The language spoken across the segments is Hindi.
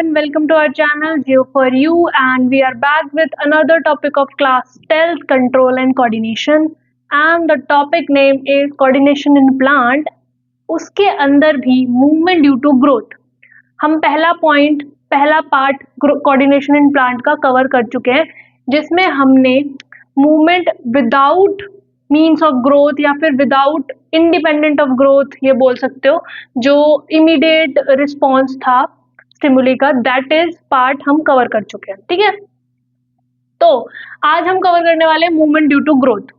and welcome to our channel Geo for You, and we are back with another topic of class Stealth Control and Coordination, and the topic name is Coordination in Plant. उसके अंदर भी Movement due to Growth. हम पहला पार्ट कोऑर्डिनेशन इन प्लांट का कवर कर चुके हैं, जिसमें हमने movement without means of growth या फिर विदाउट इंडिपेंडेंट ऑफ ग्रोथ ये बोल सकते हो, जो इमीडिएट रिस्पॉन्स था स्टिमुली का, दैट इज पार्ट हम कवर कर चुके हैं। ठीक है, तो आज हम कवर करने वाले मूवमेंट ड्यू टू ग्रोथ,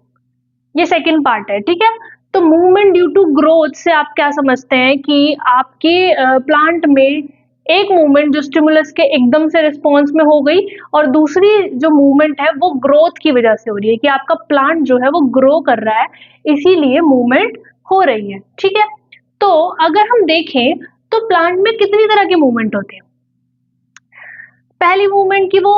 ये सेकेंड पार्ट है। ठीक है, तो मूवमेंट ड्यू टू ग्रोथ से आप क्या समझते हैं कि आपके प्लांट में एक मूवमेंट जो स्टिमुलस के एकदम से रिस्पॉन्स में हो गई, और दूसरी जो मूवमेंट है वो ग्रोथ की वजह से हो रही है कि आपका प्लांट जो है वो ग्रो कर रहा है, इसीलिए मूवमेंट हो रही है। ठीक है, तो अगर हम देखें तो प्लांट में कितनी तरह के मूवमेंट होते हैं। पहली मूवमेंट की वो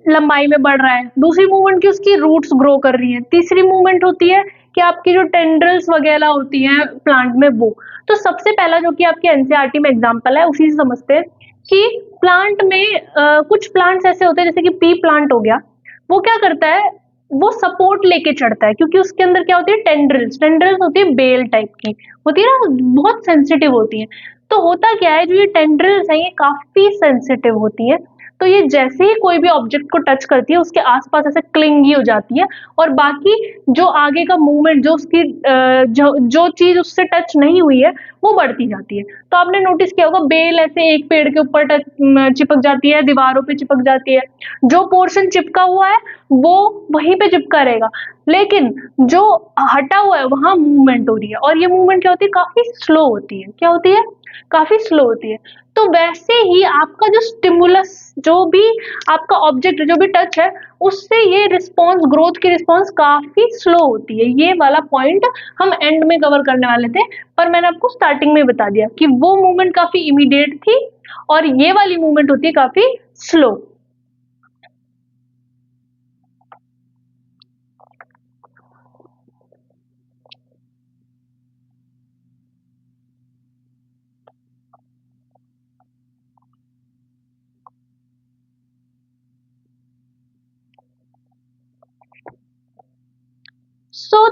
लंबाई में बढ़ रहा है, दूसरी मूवमेंट की उसकी रूट्स ग्रो कर रही हैं, तीसरी मूवमेंट होती है कि आपकी जो टेंड्रल्स वगैरह होती हैं प्लांट में वो। तो सबसे पहला जो कि आपके एनसीईआरटी में एग्जांपल है उसी से समझते हैं कि प्लांट में कुछ प्लांट्स ऐसे होते हैं, जैसे कि पी प्लांट हो गया, वो क्या करता है, वो सपोर्ट लेके चढ़ता है क्योंकि उसके अंदर क्या होती है, टेंड्रल्स होती है, बेल टाइप की होती है ना, बहुत सेंसिटिव होती है। तो होता क्या है, जो ये टेंड्रल्स हैं ये काफी सेंसिटिव होती है, तो ये जैसे ही कोई भी ऑब्जेक्ट को टच करती है उसके आसपास ऐसे क्लिंगी हो जाती है, और बाकी जो आगे का मूवमेंट जो उसकी जो चीज उससे टच नहीं हुई है वो बढ़ती जाती है। तो आपने नोटिस किया होगा, बेल ऐसे एक पेड़ के ऊपर चिपक जाती है, दीवारों पे चिपक जाती है, जो पोर्शन चिपका हुआ है वो वहीं पे चिपका रहेगा, लेकिन जो हटा हुआ है वहां मूवमेंट हो रही है, और ये मूवमेंट क्या होती है, काफी स्लो होती है। क्या होती है, काफी स्लो होती है। तो वैसे ही आपका जो स्टिमुलस, जो भी आपका ऑब्जेक्ट जो भी टच है, उससे ये रिस्पॉन्स, ग्रोथ की रिस्पॉन्स काफी स्लो होती है। ये वाला पॉइंट हम एंड में कवर करने वाले थे, पर मैंने आपको स्टार्टिंग में बता दिया कि वो मूवमेंट काफी इमीडिएट थी और ये वाली मूवमेंट होती है काफी स्लो।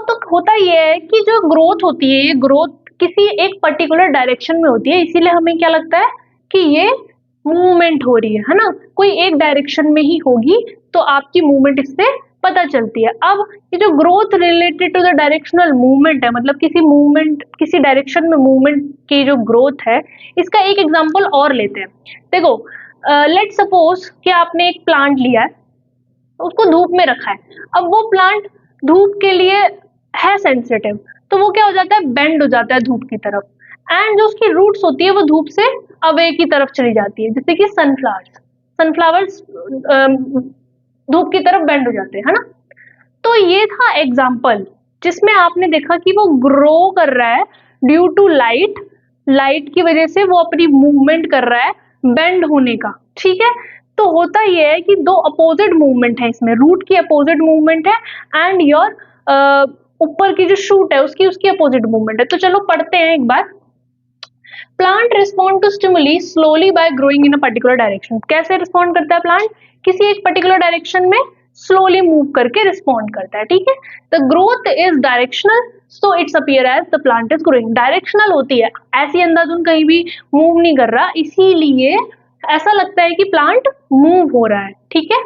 तो होता ये है कि जो ग्रोथ होती है, ये ग्रोथ किसी एक पर्टिकुलर डायरेक्शन में होती है, इसीलिए हमें क्या लगता है कि ये मूवमेंट हो रही है ना, कोई एक डायरेक्शन में ही होगी, तो आपकी मूवमेंट इससे पता चलती है। अब ये जो growth related to the directional movement है, मतलब किसी डायरेक्शन में मूवमेंट की जो ग्रोथ है, इसका एक एग्जांपल और लेते हैं। देखो, लेट सपोज कि आपने एक प्लांट लिया है, उसको धूप में रखा है, अब वो प्लांट धूप के लिए है सेंसिटिव, तो वो क्या हो जाता है, बेंड हो जाता है धूप की तरफ, एंड जो उसकी रूट्स होती है वो धूप से अवे की तरफ चली जाती है, जैसे कि सनफ्लावर्स धूप की तरफ बेंड हो जाते हैं, है ना। तो ये था एग्जाम्पल जिसमें आपने देखा कि वो ग्रो कर रहा है ड्यू टू लाइट की वजह से वो अपनी मूवमेंट कर रहा है बेंड होने का। ठीक है, तो होता यह है कि दो अपोजिट मूवमेंट है इसमें, रूट की अपोजिट मूवमेंट है एंड योर ऊपर की जो शूट है उसकी अपोजिट मूवमेंट है। तो चलो पढ़ते हैं एक बार। Plant respond to stimuli slowly by growing in a particular direction. कैसे रिस्पॉन्ड करता है प्लांट, किसी एक पर्टिकुलर डायरेक्शन में स्लोली मूव करके रिस्पॉन्ड करता है। ठीक है, the growth is directional, so it's appear as the plant is growing. Directional होती है, ऐसी अंदाजुन कहीं भी मूव नहीं कर रहा, इसीलिए ऐसा लगता है कि प्लांट मूव हो रहा है। ठीक है,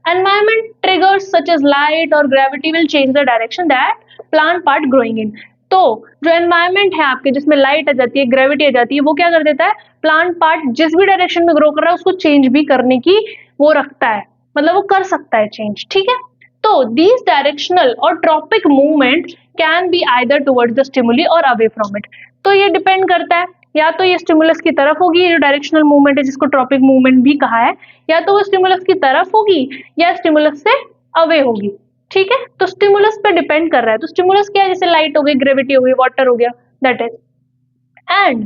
environment triggers such as light or gravity will change the direction that plant part growing in। तो जो एनवायरमेंट है आपके, जिसमें लाइट आ जाती है, ग्रेविटी आ जाती है, वो क्या कर देता है, प्लांट पार्ट जिस भी डायरेक्शन में ग्रो कर रहा है उसको चेंज भी करने की वो रखता है, मतलब वो कर सकता है चेंज। ठीक है, तो दीज डायरेक्शनल और tropic movement can be either towards the stimuli और अवे फ्रॉम इट। तो ये डिपेंड करता है, या तो ये स्टिमुलस की तरफ होगी, ये जो डायरेक्शनल मूवमेंट है जिसको ट्रॉपिक मूवमेंट भी कहा है, या तो वो स्टिमुलस की तरफ होगी या स्टिमुलस से अवे होगी। ठीक है, तो स्टिमुलस पे डिपेंड कर रहा है। तो स्टिमुलस क्या है, जैसे लाइट हो गई, ग्रेविटी हो गई, वाटर हो गया, दैट इज। एंड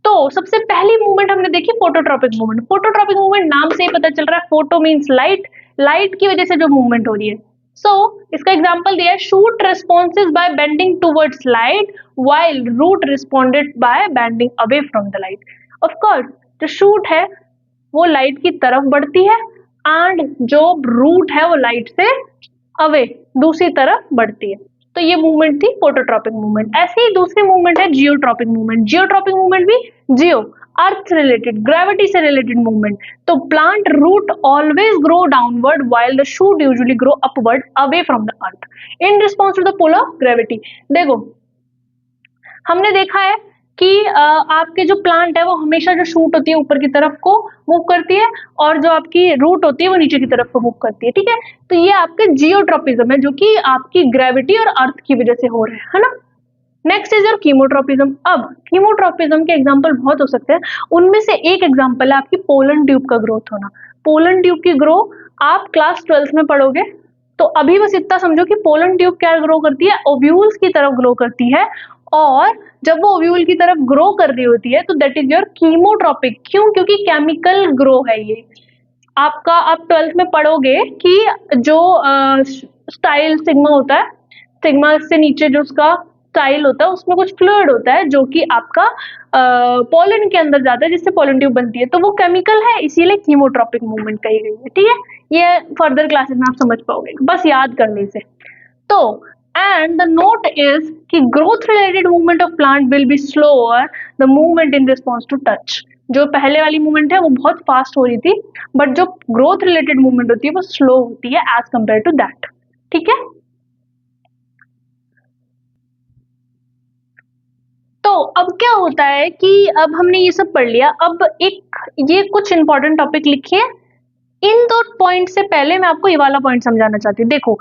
तो सबसे पहली मूवमेंट हमने देखी फोटोट्रॉपिक मूवमेंट। फोटोट्रॉपिक मूवमेंट नाम से ही पता चल रहा है, फोटो मींस लाइट, लाइट की वजह से जो मूवमेंट हो रही है। सो इसका एग्जांपल दिया है, shoot responses by bending towards light while root responded by bending away from the light. Of course जो शूट है वो लाइट की तरफ बढ़ती है एंड जो रूट है वो लाइट से अवे दूसरी तरफ बढ़ती है। तो ये मूवमेंट थी फोटोट्रॉपिक मूवमेंट। ऐसे ही दूसरी मूवमेंट है जियोट्रॉपिक मूवमेंट। जियोट्रॉपिक मूवमेंट भी जियो अर्थ से रिलेटेड, ग्रेविटी से रिलेटेड मूवमेंट। तो plant root always grow downward while the shoot usually grow upward away from the earth in response to the pull of gravity. देखो हमने देखा है कि आपके जो प्लांट है वो हमेशा जो शूट होती है ऊपर की तरफ को मूव करती है और जो आपकी रूट होती है वो नीचे की तरफ को मूव करती है, ठीक है। तो ये आपके जियोट्रोपिज्म है जो कि आपकी ग्रेविटी और अर्थ की वजह से हो रहा है ना। Next is your chemotropism. अब कीमोट्रोपिज्म के एग्जांपल बहुत हो सकते हैं, उनमें से एक एग्जांपल है आपकी पोलन ट्यूब का ग्रोथ होना। पोलन ट्यूब की ग्रो आप क्लास 12th में पढ़ोगे, तो अभी बस इतना समझो कि पोलन ट्यूब क्या ग्रो करती है, ओव्यूल्स की तरफ ग्रो करती है और जब वो ओव्यूल की तरफ ग्रो कर रही होती है तो दैट इज योर कीमोट्रोपिक। क्यों? क्योंकि केमिकल ग्रो है ये। आपका आप 12th में पढ़ोगे कि जो स्टाइल सिग्मा होता है, सिग्मा से नीचे जो उसका स्टाइल होता है उसमें कुछ फ्लूइड होता है जो कि आपका पोलन के अंदर जाता है जिससे पोलन ट्यूब बनती है। तो वो केमिकल है, इसीलिए कीमोट्रोपिक मूवमेंट कही गई है, ठीक है। ये फर्दर क्लासेस में आप समझ पाओगे बस याद करने से। तो and the note is कि growth related movement of plant will be slower the movement in response to touch। जो पहले वाली मूवमेंट है वो बहुत फास्ट हो रही थी, बट जो ग्रोथ रिलेटेड मूवमेंट होती है वो स्लो होती है एज कंपेयर टू दैट, ठीक है। तो अब क्या होता है कि अब हमने ये सब पढ़ लिया, अब एक ये कुछ इंपॉर्टेंट टॉपिक लिखिए। इन दो पॉइंट से पहले मैं आपको ये वाला पॉइंट समझाना चाहती हूँ। देखो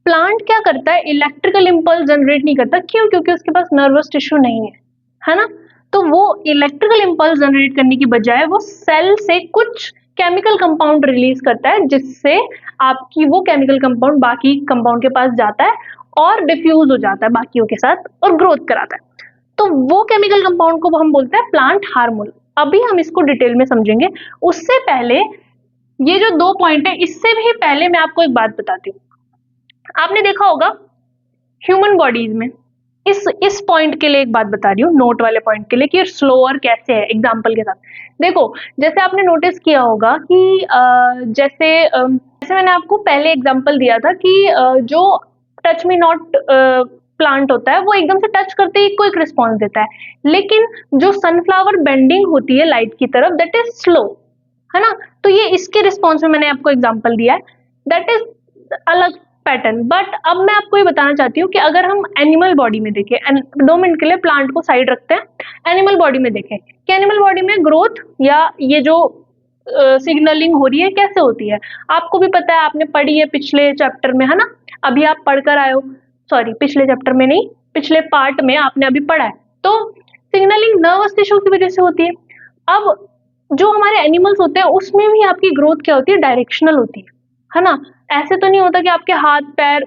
प्लांट क्या करता है, इलेक्ट्रिकल इंपल्स जनरेट नहीं करता। क्यों? क्योंकि उसके पास नर्वस टिश्यू नहीं है ना। तो वो इलेक्ट्रिकल इंपल्स जनरेट करने की बजाय वो सेल से कुछ केमिकल कंपाउंड रिलीज करता है जिससे आपकी वो केमिकल कंपाउंड बाकी कंपाउंड के पास जाता है और डिफ्यूज हो जाता है बाकियों के साथ और ग्रोथ कराता है। तो वो केमिकल कंपाउंड को हम बोलते हैं प्लांट हार्मोन। अभी हम इसको डिटेल में समझेंगे। उससे पहले ये जो दो पॉइंट है, इससे भी पहले मैं आपको एक बात बताती हूँ। आपने देखा होगा ह्यूमन बॉडीज में, इस पॉइंट के लिए एक बात बता रही हूँ, नोट वाले पॉइंट के लिए कि स्लोअर कैसे है एग्जांपल के साथ। देखो जैसे आपने नोटिस किया होगा कि जैसे मैंने आपको पहले एग्जांपल दिया था कि जो टच मी नॉट प्लांट होता है वो एकदम से टच करते ही क्विक रिस्पॉन्स देता है, लेकिन जो सनफ्लावर बेंडिंग होती है लाइट की तरफ दैट इज स्लो, है ना। तो ये इसके रिस्पॉन्स में मैंने आपको एग्जांपल दिया है, दैट इज अलग पैटर्न। बट अब मैं आपको ये बताना चाहती हूँ कि अगर हम एनिमल बॉडी में देखें, 2 मिनट के लिए प्लांट को साइड रखते हैं, एनिमल बॉडी में देखें कि एनिमल बॉडी में ग्रोथ या ये जो सिग्नलिंग हो रही है कैसे होती है। आपको भी पता है, आपने पढ़ी है पिछले चैप्टर में, है ना। अभी आप पढ़कर आए हो, सॉरी पिछले चैप्टर में नहीं, पिछले पार्ट में आपने अभी पढ़ा है। तो सिग्नलिंग नर्वस टिश्यू की वजह से होती है। अब जो हमारे एनिमल्स होते हैं उसमें भी आपकी ग्रोथ क्या होती है, डायरेक्शनल होती है ना। ऐसे तो नहीं होता कि आपके हाथ पैर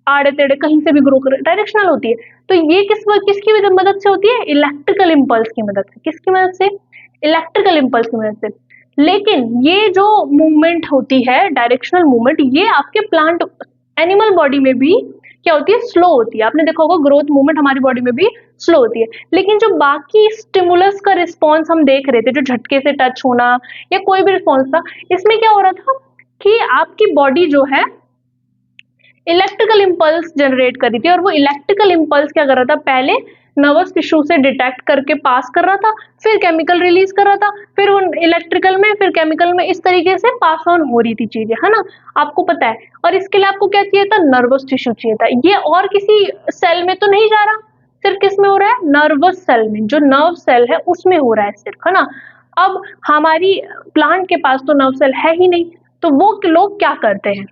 आड़े टेढ़े कहीं से भी ग्रो कर, डायरेक्शनल होती है। तो ये किसकी मदद से होती है, इलेक्ट्रिकल इंपल्स की मदद से। किसकी मदद से, इलेक्ट्रिकल इंपल्स की मदद से। लेकिन ये जो मूवमेंट होती है डायरेक्शनल मूवमेंट, ये आपके प्लांट एनिमल बॉडी में भी क्या होती है, स्लो होती है। आपने देखा होगा ग्रोथ मूवमेंट हमारी बॉडी में भी स्लो होती है। लेकिन जो बाकी स्टिमुलस का रिस्पॉन्स हम देख रहे थे, जो झटके से टच होना या कोई भी रिस्पॉन्स था, इसमें क्या हो रहा था कि आपकी बॉडी जो है इलेक्ट्रिकल इंपल्स जनरेट कर रही थी और वो इलेक्ट्रिकल इंपल्स क्या कर रहा था, पहले नर्वस टिश्यू से डिटेक्ट करके पास कर रहा था, फिर केमिकल रिलीज कर रहा था, फिर वो इलेक्ट्रिकल में, फिर केमिकल में, इस तरीके से पास ऑन हो रही थी चीजें, है ना। आपको पता है। और इसके लिए आपको क्या चाहिए था, नर्वस टिश्यू चाहिए था। ये और किसी सेल में तो नहीं जा रहा, सिर्फ किस में हो रहा है, नर्वस सेल में, जो नर्व सेल है उसमें हो रहा है सिर्फ, है ना। अब हमारी प्लांट के पास तो नर्व सेल है ही नहीं, तो वो लोग क्या करते हैं,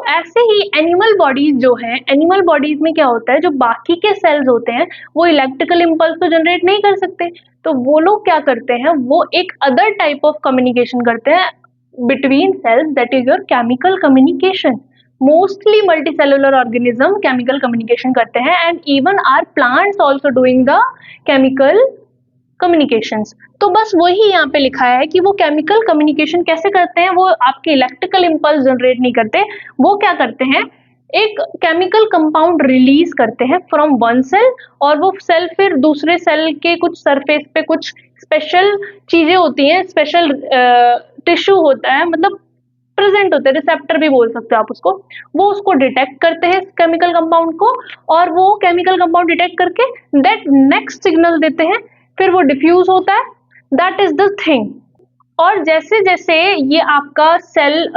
ऐसे ही एनिमल बॉडीज जो है, एनिमल बॉडीज में क्या होता है, जो बाकी के सेल्स होते हैं वो इलेक्ट्रिकल इंपल्स तो जनरेट नहीं कर सकते, तो वो लोग क्या करते हैं, वो एक अदर टाइप ऑफ कम्युनिकेशन करते हैं between cells, that is your chemical communication. Mostly multicellular organism chemical communication करते हैं, and even are plants also doing the chemical communications. तो बस वही यहाँ पे लिखा है कि वो केमिकल कम्युनिकेशन कैसे करते हैं, वो आपके इलेक्ट्रिकल इंपल्स जनरेट नहीं करते, वो क्या करते हैं, एक केमिकल कंपाउंड रिलीज करते हैं फ्रॉम वन सेल, और वो सेल फिर दूसरे सेल के कुछ सरफेस पे कुछ स्पेशल चीजें होती हैं, स्पेशल टिश्यू होता है, मतलब प्रेजेंट होते हैं, रिसेप्टर भी बोल सकते हो आप उसको, वो उसको डिटेक्ट करते हैं केमिकल कंपाउंड को, और वो केमिकल कंपाउंड डिटेक्ट करके दैट नेक्स्ट सिग्नल देते हैं, फिर वो डिफ्यूज होता है, दैट इज द थिंग। और जैसे जैसे ये आपका सेल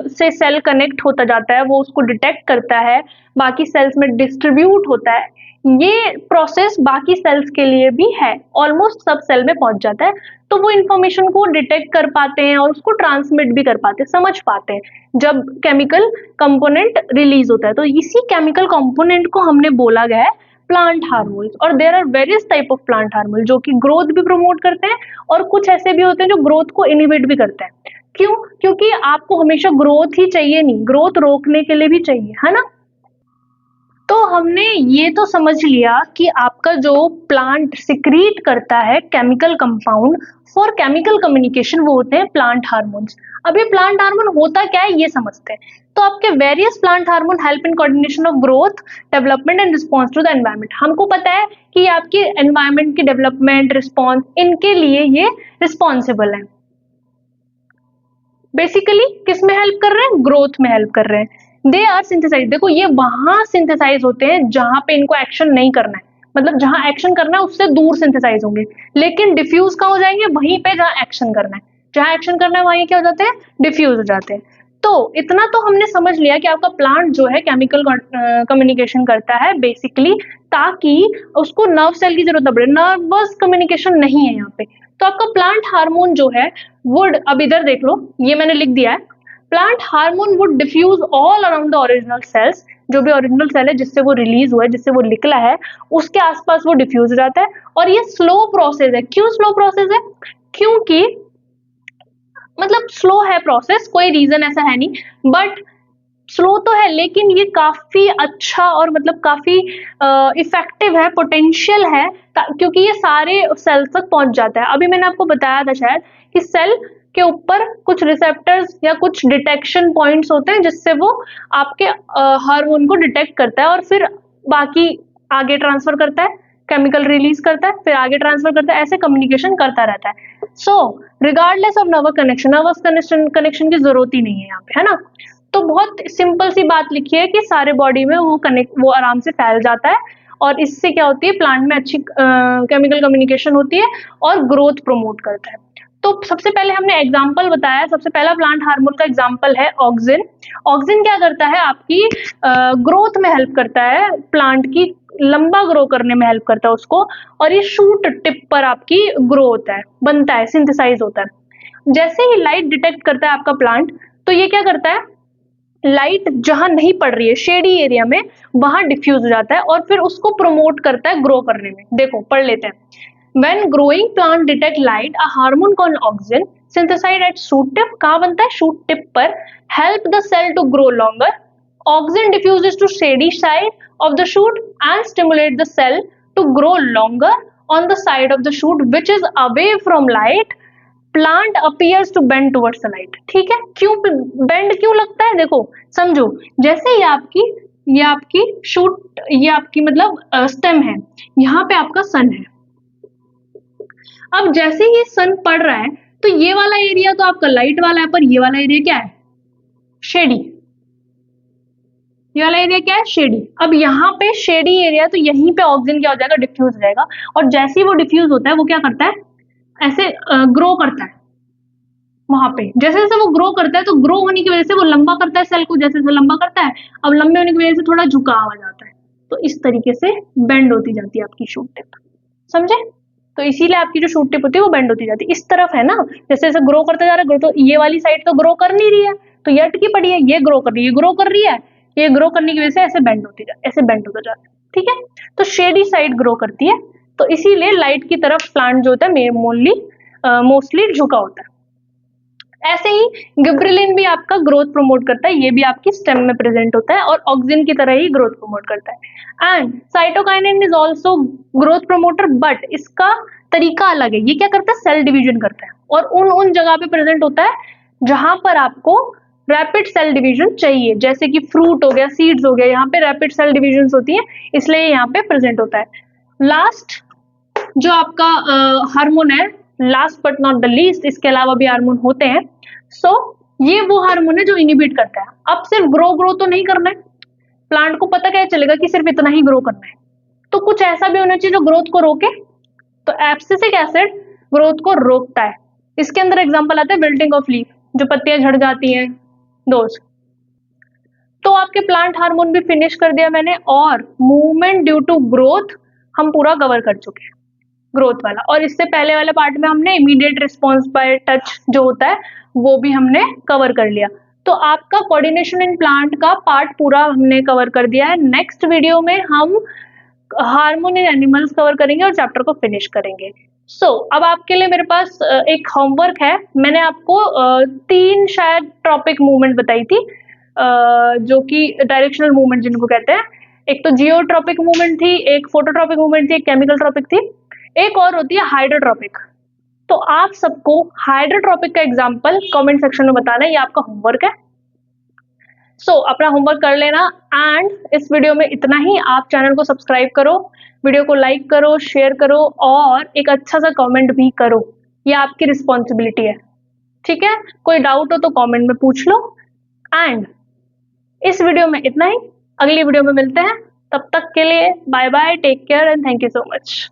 से सेल कनेक्ट होता जाता है, वो उसको डिटेक्ट करता है, बाकी सेल्स में डिस्ट्रीब्यूट होता है, ये प्रोसेस बाकी सेल्स के लिए भी है, ऑलमोस्ट सब सेल में पहुंच जाता है, तो वो इंफॉर्मेशन को डिटेक्ट कर पाते हैं और उसको ट्रांसमिट भी कर पाते हैं, समझ पाते हैं जब केमिकल कंपोनेंट रिलीज होता है। तो इसी केमिकल कंपोनेंट को हमने बोला गया है प्लांट हार्मोन्स। और there are various type of plant hormone जो कि ग्रोथ भी प्रमोट करते हैं, और कुछ ऐसे भी होते हैं जो ग्रोथ को इनिबिट भी करते हैं। क्यों? क्योंकि आपको हमेशा ग्रोथ ही चाहिए नहीं, ग्रोथ रोकने के लिए भी चाहिए, है ना। तो हमने ये तो समझ लिया कि आपका जो प्लांट सिक्रीट करता है chemical compound for chemical communication, वो होते हैं प्लांट हार्मोन्स। अब ये प्लांट हार्मोन होता क्या है ये समझते हैं। तो आपके various plant hormone help in coordination of growth, development and response to the environment. हमको पता है कि आपकी एनवायरनमेंट की डेवलपमेंट, रिस्पॉन्स, इनके लिए ये रिस्पॉन्सिबल है। बेसिकली किस में हेल्प कर रहे हैं? ग्रोथ में हेल्प कर रहे हैं। दे आर सिंथेसाइज, देखो ये वहां सिंथेसाइज होते हैं जहां पे इनको एक्शन नहीं करना है, मतलब जहां एक्शन करना है उससे दूर सिंथेसाइज होंगे, लेकिन डिफ्यूज कहाँ हो जाएंगे? वहीं पे जहां एक्शन करना है, जहां एक्शन करना है वहीं क्या हो जाते हैं? डिफ्यूज हो जाते हैं। तो इतना तो हमने समझ लिया कि आपका प्लांट जो है केमिकल कम्युनिकेशन करता है बेसिकली, ताकि उसको नर्व सेल की जरूरत न पड़े, नर्वस कम्युनिकेशन नहीं है यहाँ पे। तो आपका प्लांट हार्मोन जो है वुड, अब इधर देख लो, ये मैंने लिख दिया है, plant hormone would diffuse all around the original cells, जो भी ओरिजिनल सेल है जिससे वो रिलीज हुआ है, जिससे वो निकला है, उसके आसपास वो डिफ्यूज हो जाता है। और ये स्लो प्रोसेस है। क्यों स्लो प्रोसेस है? क्योंकि मतलब स्लो है प्रोसेस, कोई रीजन ऐसा है नहीं, बट स्लो तो है लेकिन ये काफी अच्छा और मतलब काफी इफेक्टिव है, पोटेंशियल है, क्योंकि ये सारे सेल्स तक पहुंच जाता है। अभी मैंने आपको बताया था शायद कि सेल के ऊपर कुछ रिसेप्टर्स या कुछ डिटेक्शन पॉइंट्स होते हैं जिससे वो आपके हार्मोन को डिटेक्ट करता है और फिर बाकी आगे ट्रांसफर करता है, केमिकल रिलीज करता है, फिर आगे ट्रांसफर करता है, ऐसे कम्युनिकेशन करता रहता है। सो रिगार्डलेस ऑफ नर्वस कनेक्शन की जरूरत ही नहीं है यहाँ पे, है ना। तो बहुत सिंपल सी बात लिखी है कि सारे बॉडी में वो आराम से फैल जाता है, और इससे क्या होती है, प्लांट में अच्छी केमिकल कम्युनिकेशन होती है और ग्रोथ प्रमोट करता है। तो सबसे पहले हमने एग्जाम्पल बताया, सबसे पहला प्लांट हार्मोन का एग्जाम्पल है ऑक्सिन। ऑक्सिन क्या करता है? आपकी ग्रोथ में हेल्प करता है, प्लांट की लंबा ग्रो करने में हेल्प करता है उसको, और ये शूट टिप पर आपकी ग्रो होता है, बनता है, सिंथेसाइज होता है। जैसे ही लाइट डिटेक्ट करता है आपका प्लांट, तो ये क्या करता है, लाइट जहां नहीं पड़ रही है, शेडी एरिया में, वहां डिफ्यूज हो जाता है और फिर उसको प्रमोट करता है ग्रो करने में। देखो पढ़ लेते हैं। When growing plant detect light, a hormone called auxin synthesized at shoot tip, कहाँ बनता है? shoot tip पर, help the cell to grow longer. Auxin diffuses to shady side of the shoot and stimulate the cell to grow longer on the side of the shoot which is away from light. Plant appears to bend towards the light. ठीक है, क्यों bend क्यों लगता है? देखो समझो, जैसे ये आपकी shoot, ये आपकी मतलब स्टेम है, यहाँ पे आपका सन है। अब जैसे ही सन पड़ रहा है तो ये वाला एरिया तो आपका लाइट वाला है, पर ये वाला एरिया क्या है? शेडी। ये वाला एरिया क्या है? शेडी। अब यहाँ पे शेडी एरिया, तो यहीं पे ऑक्सीजन क्या हो जाएगा? डिफ्यूज हो जाएगा, और जैसे ही वो डिफ्यूज होता है वो क्या करता है? ऐसे ग्रो करता है वहां पे। जैसे जैसे वो ग्रो करता है, तो ग्रो होने की वजह से वो लंबा करता है सेल को, जैसे जैसे लंबा करता है, अब लंबे होने की वजह से थोड़ा झुकाव आ जाता है, तो इस तरीके से बेंड होती जाती है आपकी शूट टिप, समझे। तो इसीलिए आपकी जो शूट टिप होती है वो बेंड होती जाती है। इस तरफ है ना, जैसे जैसे ग्रो करता जा रहा है, ग्रो, तो ये वाली साइड तो ग्रो कर नहीं रही है, तो ये अटकी पड़ी है, ये ग्रो कर रही है, ये ग्रो कर रही है, ये ग्रो करने की वजह से ऐसे बेंड होती जाती है, ऐसे बेंड होता जाता है, ठीक है। तो शेडी साइड ग्रो करती है, तो इसीलिए लाइट की तरफ प्लांट जो होता है मोस्टली झुका होता है। ऐसे ही गिबरेलिन भी आपका ग्रोथ प्रमोट करता है, ये भी आपकी स्टेम में प्रेजेंट होता है और ऑक्सिन की तरह ही ग्रोथ प्रमोट करता है। And cytokinin is also growth promoter, but इसका तरीका अलग है। ये क्या करता है? सेल डिवीजन करता है, और उन जगह पे प्रेजेंट होता है जहां पर आपको रैपिड सेल डिवीजन चाहिए, जैसे कि फ्रूट हो गया, सीड्स हो गया, यहाँ पे रैपिड सेल डिवीजन होती है, इसलिए यहाँ पे प्रेजेंट होता है। लास्ट जो आपका हार्मोन है last but not the least इसके अलावा भी हार्मोन होते हैं। सो ये वो हार्मोन है जो इनिबिट करता है। अब सिर्फ ग्रो तो नहीं करना है, प्लांट को पता क्या चलेगा कि सिर्फ इतना ही ग्रो करना है, तो कुछ ऐसा भी होना चाहिए जो ग्रोथ को रोके। तो एब्सिसिक एसिड ग्रोथ को रोकता है। इसके अंदर एग्जांपल आता है विल्टिंग ऑफ लीफ, जो पत्तियां झड़ जाती हैं, दोस्त। तो आपके प्लांट हार्मोन भी फिनिश कर दिया मैंने, और मूवमेंट ड्यू टू ग्रोथ हम पूरा कवर कर चुके हैं, ग्रोथ वाला। और इससे पहले वाले पार्ट में हमने इमीडिएट रिस्पॉन्स बाय टच जो होता है वो भी हमने कवर कर लिया। तो आपका कोऑर्डिनेशन इन प्लांट का पार्ट पूरा हमने कवर कर दिया है। नेक्स्ट वीडियो में हम हार्मोन इन एनिमल्स कवर करेंगे और चैप्टर को फिनिश करेंगे। अब आपके लिए मेरे पास एक होमवर्क है। मैंने आपको 3 शायद ट्रॉपिक मूवमेंट बताई थी, जो कि डायरेक्शनल मूवमेंट जिनको कहते हैं। एक तो जियोट्रॉपिक मूवमेंट थी, एक फोटोट्रॉपिक मूवमेंट थी, एक केमिकल ट्रॉपिक थी, एक और होती है हाइड्रोट्रॉपिक। तो आप सबको हाइड्रोट्रॉपिक का एग्जाम्पल कमेंट सेक्शन में बताना है, ये आपका होमवर्क है। अपना होमवर्क कर लेना। एंड इस वीडियो में इतना ही। आप चैनल को सब्सक्राइब करो, वीडियो को लाइक करो, शेयर करो, और एक अच्छा सा कमेंट भी करो, ये आपकी रिस्पॉन्सिबिलिटी है, ठीक है। कोई डाउट हो तो कमेंट में पूछ लो। एंड इस वीडियो में इतना ही, अगली वीडियो में मिलते हैं। तब तक के लिए bye bye, take care and thank you so much.